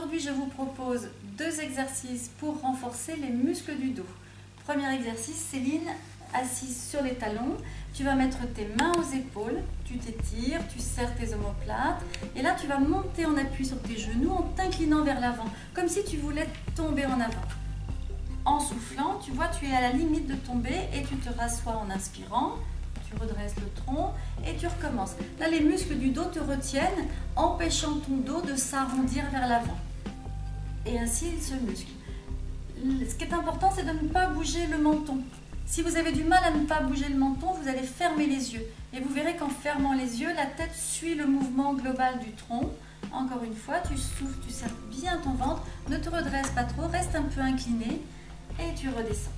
Aujourd'hui, je vous propose 2 exercices pour renforcer les muscles du dos. Premier exercice, Céline, assise sur les talons. Tu vas mettre tes mains aux épaules, tu t'étires, tu serres tes omoplates. Et là, tu vas monter en appui sur tes genoux en t'inclinant vers l'avant, comme si tu voulais tomber en avant. En soufflant, tu vois, tu es à la limite de tomber et tu te rassois en inspirant. Tu redresses le tronc et tu recommences. Là, les muscles du dos te retiennent, empêchant ton dos de s'arrondir vers l'avant. Et ainsi, il se muscle. Ce qui est important, c'est de ne pas bouger le menton. Si vous avez du mal à ne pas bouger le menton, vous allez fermer les yeux. Et vous verrez qu'en fermant les yeux, la tête suit le mouvement global du tronc. Encore une fois, tu souffles, tu serres bien ton ventre. Ne te redresse pas trop, reste un peu incliné et tu redescends.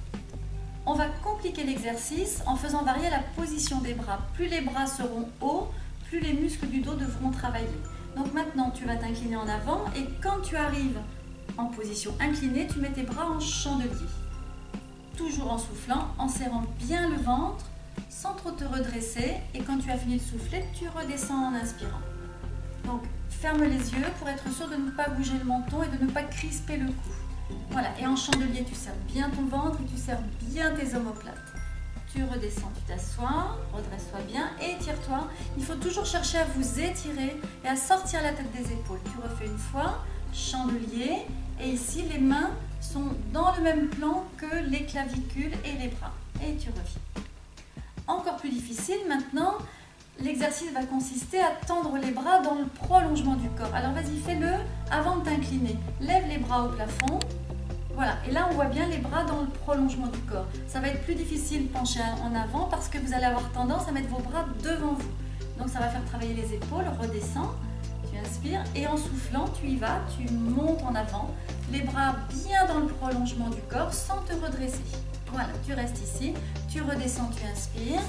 On va compliquer l'exercice en faisant varier la position des bras. Plus les bras seront hauts, plus les muscles du dos devront travailler. Donc maintenant, tu vas t'incliner en avant et quand tu arrives en position inclinée, tu mets tes bras en chandelier. Toujours en soufflant, en serrant bien le ventre, sans trop te redresser. Et quand tu as fini de souffler, tu redescends en inspirant. Donc, ferme les yeux pour être sûr de ne pas bouger le menton et de ne pas crisper le cou. Voilà, et en chandelier, tu serres bien ton ventre et tu serres bien tes omoplates. Tu redescends, tu t'assois, redresse-toi bien et étire-toi. Il faut toujours chercher à vous étirer et à sortir la tête des épaules. Tu refais une fois, chandelier, et ici les mains sont dans le même plan que les clavicules et les bras. Et tu reviens. Encore plus difficile maintenant, l'exercice va consister à tendre les bras dans le prolongement du corps. Alors vas-y, fais-le avant de t'incliner. Lève les bras au plafond. Voilà, et là on voit bien les bras dans le prolongement du corps. Ça va être plus difficile penché en avant parce que vous allez avoir tendance à mettre vos bras devant vous. Donc ça va faire travailler les épaules, redescends, tu inspires et en soufflant tu y vas, tu montes en avant, les bras bien dans le prolongement du corps sans te redresser. Voilà, tu restes ici, tu redescends, tu inspires.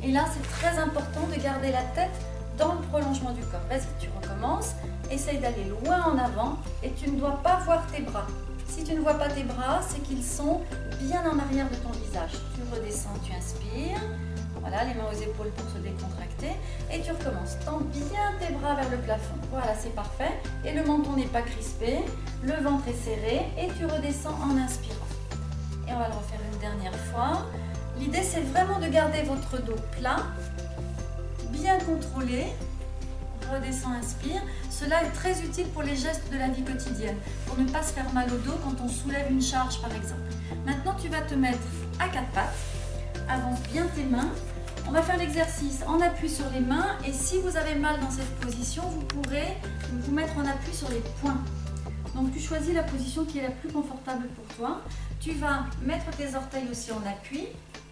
Et là c'est très important de garder la tête dans le prolongement du corps. Vas-y, tu recommences, essaye d'aller loin en avant et tu ne dois pas voir tes bras. Si tu ne vois pas tes bras, c'est qu'ils sont bien en arrière de ton visage. Tu redescends, tu inspires. Voilà, les mains aux épaules pour se décontracter. Et tu recommences. Tends bien tes bras vers le plafond. Voilà, c'est parfait. Et le menton n'est pas crispé. Le ventre est serré. Et tu redescends en inspirant. Et on va le refaire une dernière fois. L'idée, c'est vraiment de garder votre dos plat, bien contrôlé. Redescends, inspire. Cela est très utile pour les gestes de la vie quotidienne, pour ne pas se faire mal au dos quand on soulève une charge par exemple. Maintenant, tu vas te mettre à 4 pattes. Avance bien tes mains. On va faire l'exercice en appui sur les mains et si vous avez mal dans cette position, vous pourrez vous mettre en appui sur les poings. Donc tu choisis la position qui est la plus confortable pour toi. Tu vas mettre tes orteils aussi en appui.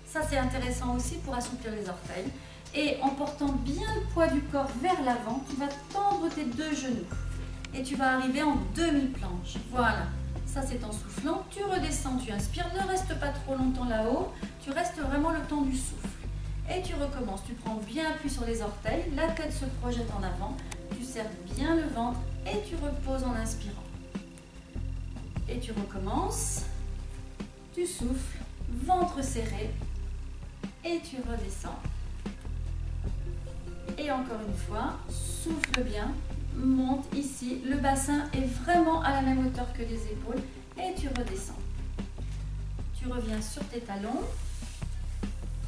Ça, c'est intéressant aussi pour assouplir les orteils. Et en portant bien le poids du corps vers l'avant, tu vas tendre tes 2 genoux. Et tu vas arriver en demi-planche. Voilà. Ça, c'est en soufflant. Tu redescends, tu inspires. Ne reste pas trop longtemps là-haut. Tu restes vraiment le temps du souffle. Et tu recommences. Tu prends bien appui sur les orteils. La tête se projette en avant. Tu serres bien le ventre et tu reposes en inspirant. Et tu recommences. Tu souffles. Ventre serré. Et tu redescends. Et encore une fois, souffle bien, monte ici, le bassin est vraiment à la même hauteur que les épaules et tu redescends. Tu reviens sur tes talons.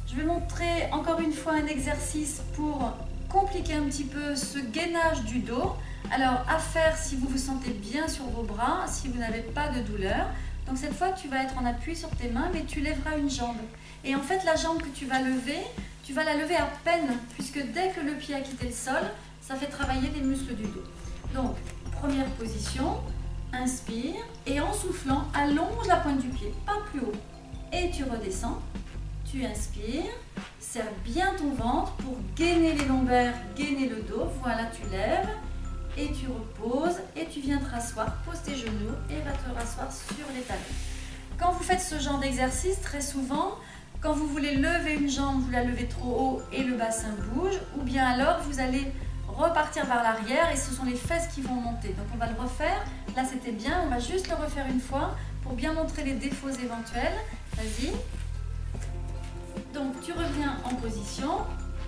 Je vais montrer encore une fois un exercice pour compliquer un petit peu ce gainage du dos. Alors à faire si vous vous sentez bien sur vos bras, si vous n'avez pas de douleur. Donc cette fois tu vas être en appui sur tes mains mais tu lèveras une jambe. Et en fait la jambe que tu vas lever, tu vas la lever à peine, puisque dès que le pied a quitté le sol, ça fait travailler les muscles du dos. Donc, première position, inspire, et en soufflant, allonge la pointe du pied, pas plus haut. Et tu redescends, tu inspires, serre bien ton ventre pour gainer les lombaires, gainer le dos. Voilà, tu lèves, et tu reposes, et tu viens te rasseoir, pose tes genoux, et va te rasseoir sur les talons. Quand vous faites ce genre d'exercice, très souvent, quand vous voulez lever une jambe, vous la levez trop haut et le bassin bouge, ou bien alors vous allez repartir vers l'arrière et ce sont les fesses qui vont monter. Donc on va le refaire, là c'était bien, on va juste le refaire une fois pour bien montrer les défauts éventuels. Vas-y. Donc tu reviens en position,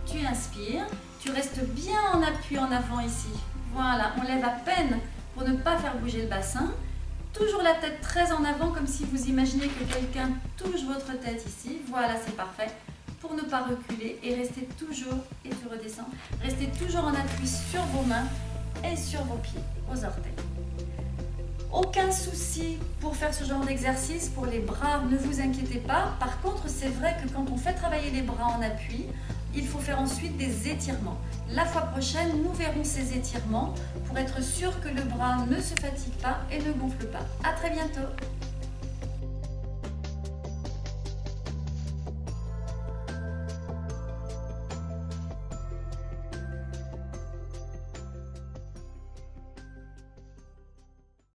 tu inspires, tu restes bien en appui en avant ici. Voilà, on lève à peine pour ne pas faire bouger le bassin. Toujours la tête très en avant, comme si vous imaginez que quelqu'un touche votre tête ici. Voilà, c'est parfait. Pour ne pas reculer et rester toujours, et tu redescends, restez toujours en appui sur vos mains et sur vos pieds, aux orteils. Aucun souci pour faire ce genre d'exercice pour les bras, ne vous inquiétez pas. Par contre, c'est vrai que quand on fait travailler les bras en appui, il faut faire ensuite des étirements. La fois prochaine, nous verrons ces étirements pour être sûr que le bras ne se fatigue pas et ne gonfle pas. À très bientôt.